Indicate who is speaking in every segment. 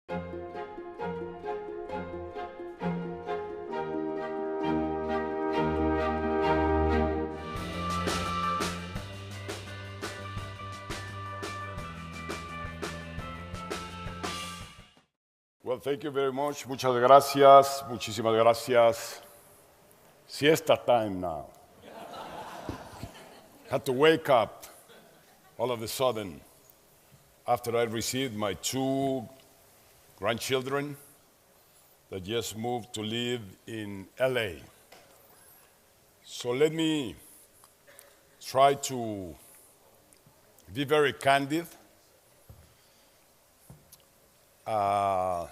Speaker 1: Well, thank you very much. Muchas gracias. Muchísimas gracias. Siesta time now. Had to wake up all of a sudden after I received my 2 grandchildren that just moved to live in LA. So let me try to be very candid. On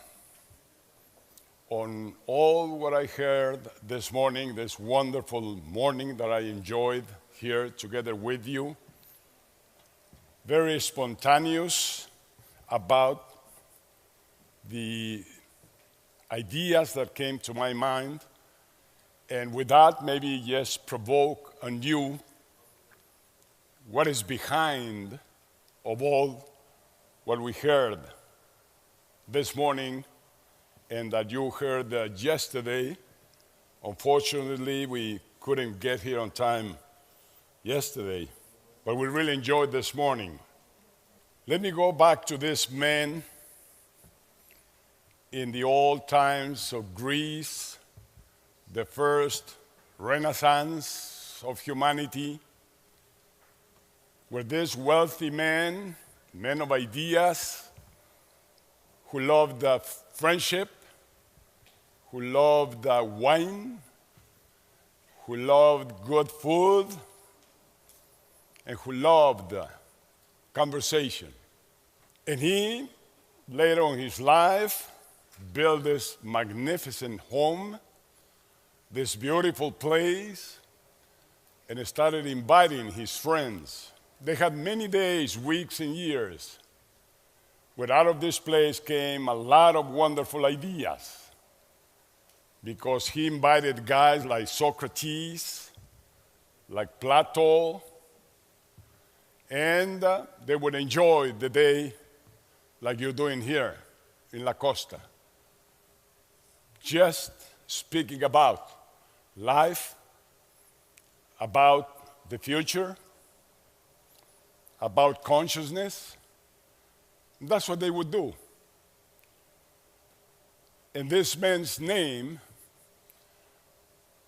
Speaker 1: all what I heard this morning, this wonderful morning that I enjoyed here together with you. Very spontaneous about the ideas that came to my mind, and with that, maybe just provoke anew what is behind of all what we heard this morning and that you heard yesterday. Unfortunately, we couldn't get here on time yesterday, but we really enjoyed this morning. Let me go back to this man in the old times of Greece, the first Renaissance of humanity, where this wealthy man of ideas, who loved friendship, who loved wine, who loved good food, and who loved conversation. And he, later on in his life, built this magnificent home, this beautiful place, and started inviting his friends. They had many days, weeks, and years where out of this place came a lot of wonderful ideas, because he invited guys like Socrates, like Plato, and they would enjoy the day like you're doing here in La Costa. Just speaking about life, about the future, about consciousness. That's what they would do. In this man's name,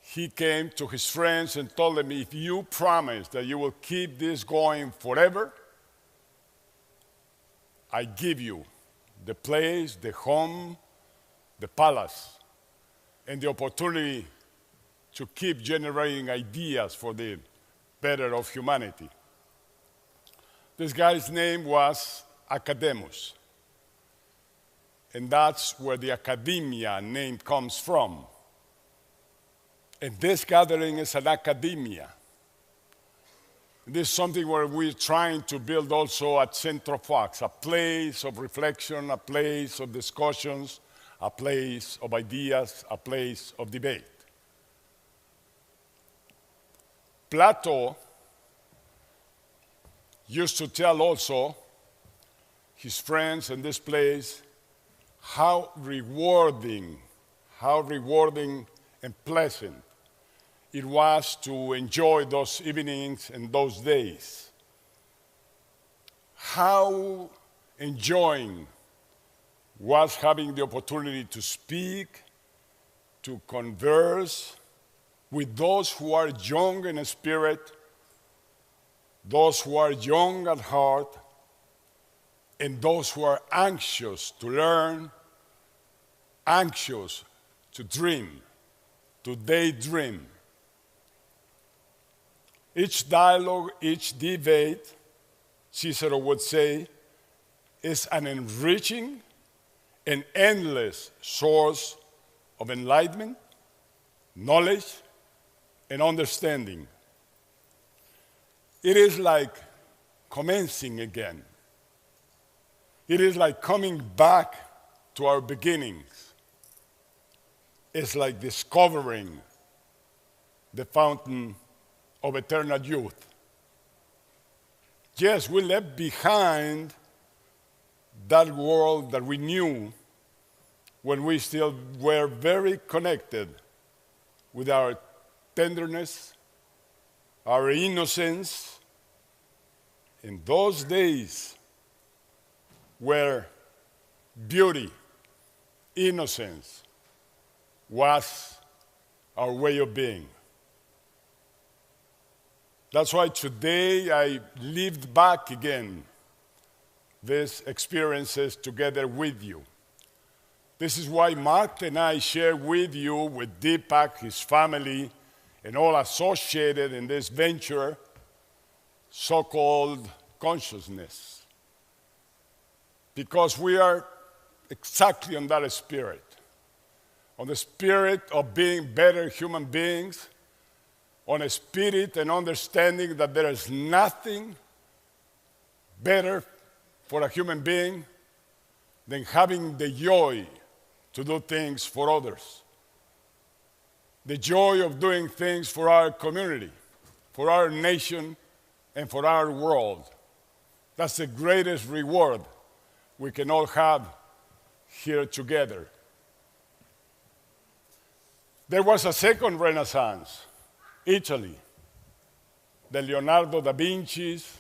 Speaker 1: he came to his friends and told them, if you promise that you will keep this going forever, I give you the place, the home, the palace, and the opportunity to keep generating ideas for the better of humanity. This guy's name was Academus, and that's where the academia name comes from. And this gathering is an academia. This is something where we're trying to build also at Vicente Fox, a place of reflection, a place of discussions, a place of ideas, a place of debate. Plato used to tell also his friends in this place how rewarding and pleasant it was to enjoy those evenings and those days. How enjoying was having the opportunity to speak, to converse with those who are young in spirit, those who are young at heart, and those who are anxious to learn, anxious to dream, to daydream. Each dialogue, each debate, Cicero would say, is an enriching and endless source of enlightenment, knowledge, and understanding. It is like commencing again. It is like coming back to our beginnings. It's like discovering the fountain of eternal youth. Yes, we left behind that world that we knew when we still were very connected with our tenderness, our innocence, in those days where beauty, innocence was our way of being. That's why today I lived back again these experiences together with you. This is why Mark and I share with you, with Deepak, his family, and all associated in this venture, so-called consciousness. Because we are exactly on that spirit, on the spirit of being better human beings, on a spirit and understanding that there is nothing better for a human being than having the joy to do things for others. The joy of doing things for our community, for our nation, and for our world. That's the greatest reward we can all have here together. There was a second Renaissance, Italy. The Leonardo da Vinci's,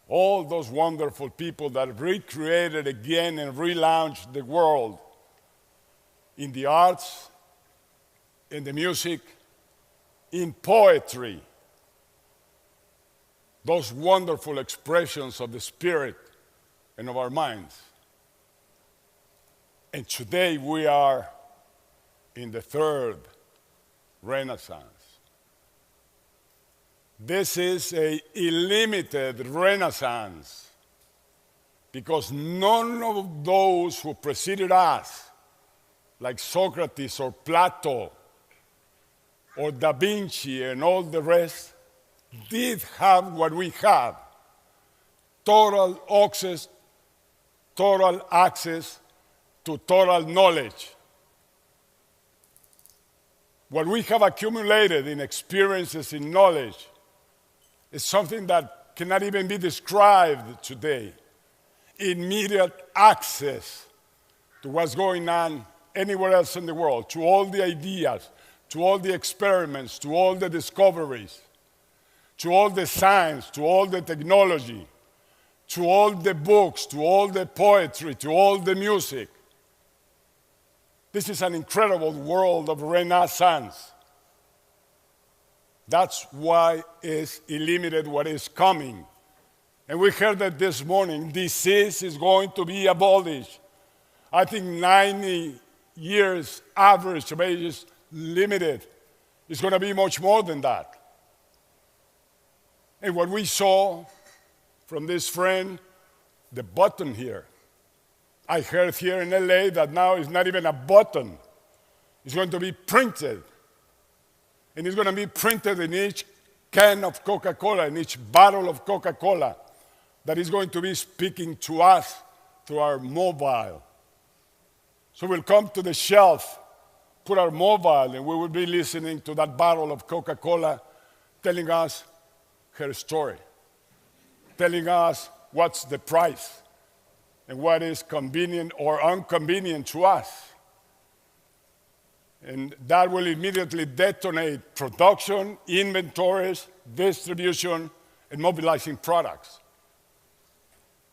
Speaker 1: all those wonderful people that recreated again and relaunched the world in the arts, in the music, in poetry. Those wonderful expressions of the spirit and of our minds. And today we are in the third Renaissance. This is an illimited Renaissance because none of those who preceded us, like Socrates or Plato or Da Vinci and all the rest, did have what we have: total access to total knowledge. What we have accumulated in experiences, in knowledge, is something that cannot even be described today. Immediate access to what's going on anywhere else in the world, to all the ideas, to all the experiments, to all the discoveries, to all the science, to all the technology, to all the books, to all the poetry, to all the music. This is an incredible world of Renaissance. That's why it's illimited what is coming. And we heard that this morning, disease is going to be abolished. I think 90 years average of age is limited. It's going to be much more than that. And what we saw from this friend, the button here. I heard here in LA that now it's not even a button. It's going to be printed. And it's going to be printed in each can of Coca-Cola, in each bottle of Coca-Cola, that is going to be speaking to us through our mobile. So we'll come to the shelf, put our mobile, and we will be listening to that bottle of Coca-Cola telling us her story, telling us what's the price and what is convenient or inconvenient to us. And that will immediately detonate production, inventories, distribution, and mobilizing products.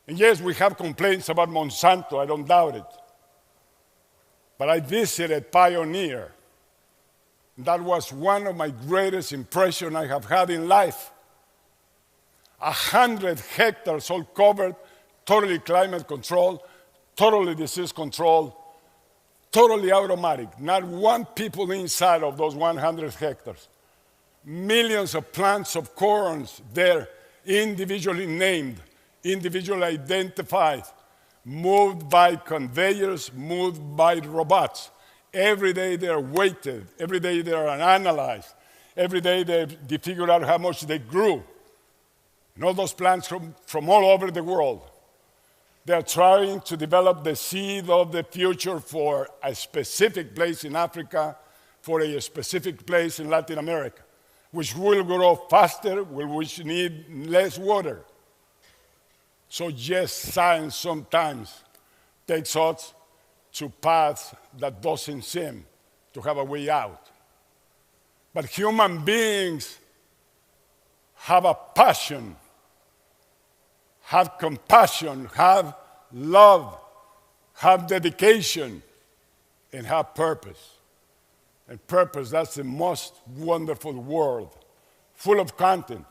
Speaker 1: And yes, we have complaints about Monsanto, I don't doubt it. But I visited Pioneer. That was one of my greatest impressions I have had in life. 100 hectares all covered, totally climate controlled, totally disease controlled, totally automatic. Not one people inside of those 100 hectares. Millions of plants of corns there, individually named, individually identified, moved by conveyors, moved by robots. Every day they're weighted, every day they're analyzed, every day they figure out how much they grew. And all those plants from all over the world. They're trying to develop the seed of the future for a specific place in Africa, for a specific place in Latin America, which will grow faster, which need less water. So yes, science sometimes takes us to paths that doesn't seem to have a way out. But human beings have a passion, have compassion, have love, have dedication, and have purpose. And purpose, that's the most wonderful word, full of content.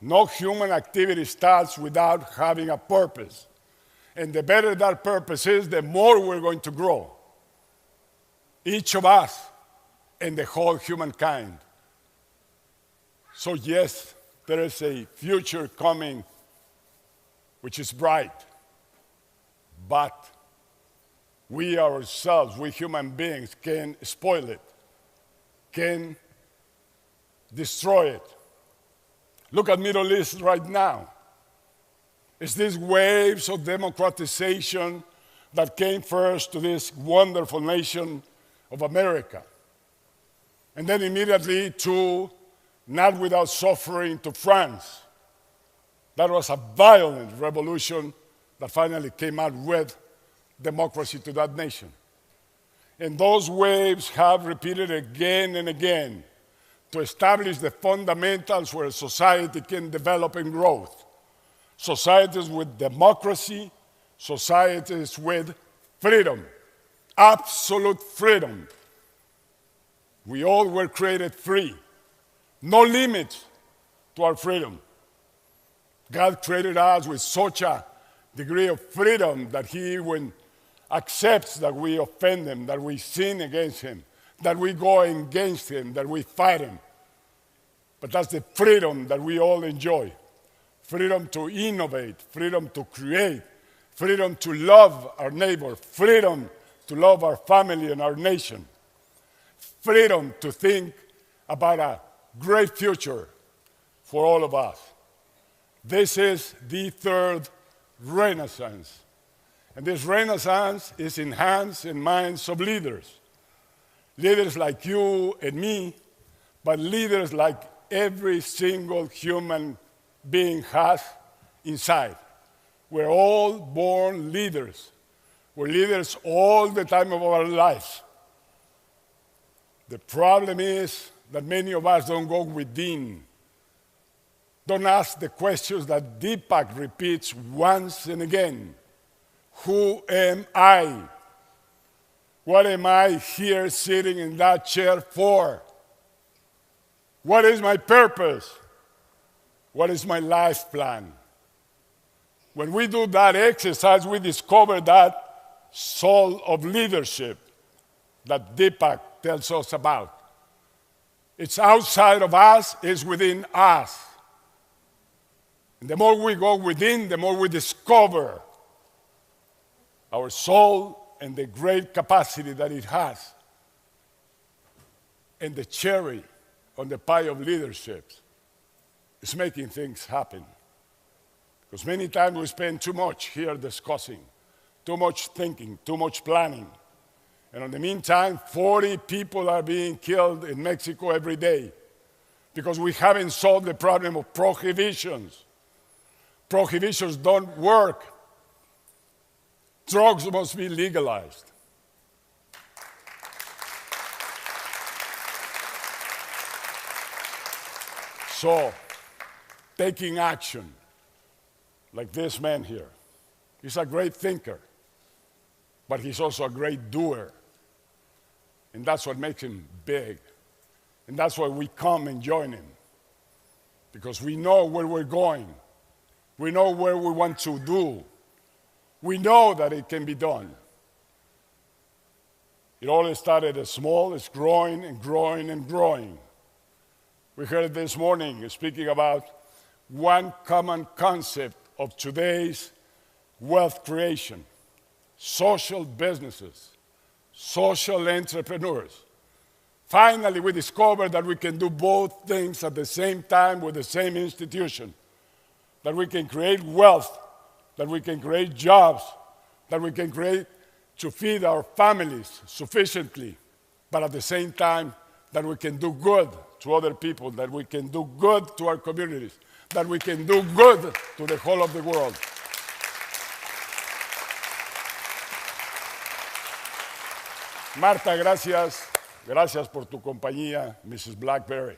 Speaker 1: No human activity starts without having a purpose. And the better that purpose is, the more we're going to grow. Each of us and the whole humankind. So yes, there is a future coming which is bright. But we ourselves, we human beings, can spoil it, can destroy it. Look at Middle East right now. It's these waves of democratization that came first to this wonderful nation of America. And then immediately to, not without suffering, to France. That was a violent revolution that finally came out with democracy to that nation. And those waves have repeated again and again to establish the fundamentals where society can develop and grow. Societies with democracy, societies with freedom, absolute freedom. We all were created free. No limits to our freedom. God created us with such a degree of freedom that He accepts that we offend Him, that we sin against Him, that we go against Him, that we fight Him. But that's the freedom that we all enjoy. Freedom to innovate, freedom to create, freedom to love our neighbor, freedom to love our family and our nation, freedom to think about a great future for all of us. This is the third Renaissance. And this Renaissance is in hands and minds of leaders. Leaders like you and me, but leaders like every single human being has inside. We're all born leaders. We're leaders all the time of our lives. The problem is that many of us don't go within. Don't ask the questions that Deepak repeats once and again. Who am I? What am I here sitting in that chair for? What is my purpose? What is my life plan? When we do that exercise, we discover that soul of leadership that Deepak tells us about. It's outside of us, it's within us. And the more we go within, the more we discover our soul and the great capacity that it has. And the cherry on the pie of leadership is making things happen. Because many times we spend too much here discussing, too much thinking, too much planning. And in the meantime, 40 people are being killed in Mexico every day because we haven't solved the problem of prohibitions. Prohibitions don't work. Drugs must be legalized. So, taking action, like this man here. He's a great thinker, but he's also a great doer. And that's what makes him big. And that's why we come and join him. Because we know where we're going. We know where we want to do. We know that it can be done. It all started as small, it's growing and growing and growing. We heard this morning speaking about one common concept of today's wealth creation: social businesses, social entrepreneurs. Finally, we discovered that we can do both things at the same time with the same institution. That we can create wealth, that we can create jobs, that we can create to feed our families sufficiently, but at the same time that we can do good to other people, that we can do good to our communities, that we can do good to the whole of the world. Marta, gracias. Gracias por tu compañía, Mrs. Blackberry.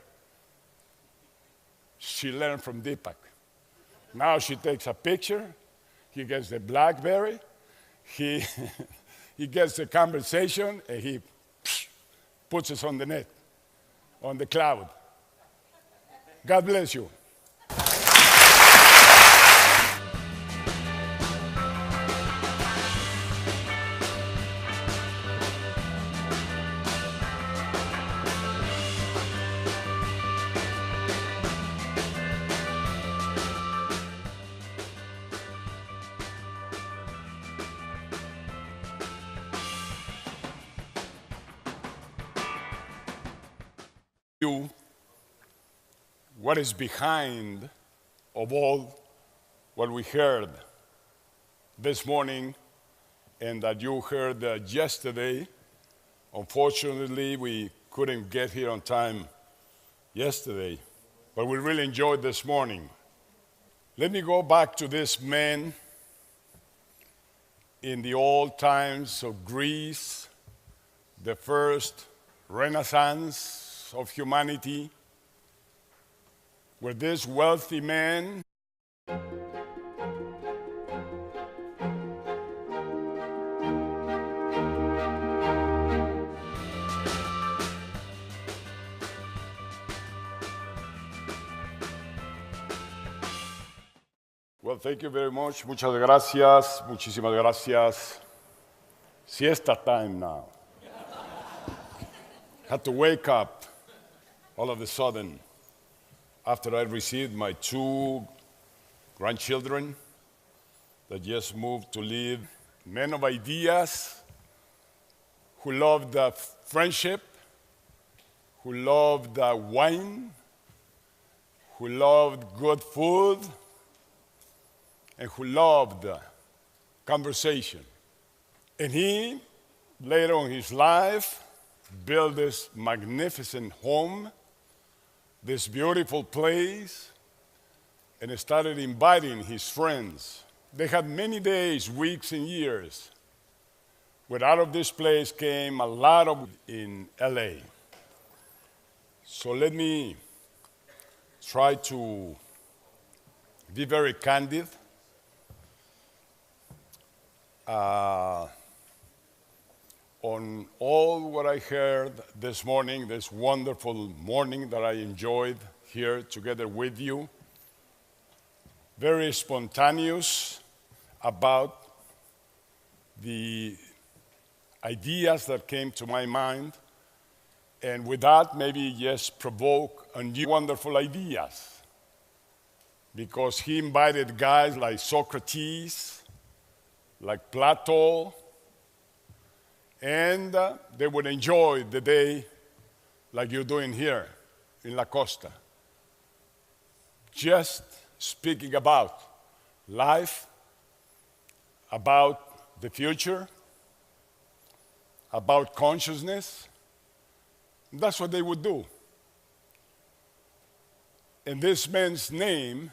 Speaker 1: She learned from Deepak. Now she takes a picture. He gets the Blackberry. He gets the conversation, and he puts it on the net, on the cloud. God bless you. What is behind of all what we heard this morning and that you heard yesterday. Unfortunately, we couldn't get here on time yesterday, but we really enjoyed this morning. Let me go back to this man in the old times of Greece, the first Renaissance of humanity, where this wealthy man Well, thank you very much. Muchas gracias. Muchísimas gracias. Siesta time now. Had to wake up all of a sudden after I received my 2 grandchildren that just moved to live. Men of ideas who loved friendship, who loved wine, who loved good food, and who loved conversation. And he, later on in his life, built this magnificent home, this beautiful place, and started inviting his friends. They had many days, weeks, and years where out of this place came a lot of in LA. So let me try to be very candid. On all what I heard this morning, this wonderful morning that I enjoyed here together with you. Very spontaneous about the ideas that came to my mind. And with that, maybe just provoke a new wonderful ideas. Because he invited guys like Socrates, like Plato, and they would enjoy the day like you're doing here in La Costa. Just speaking about life, about the future, about consciousness. That's what they would do. And this man's name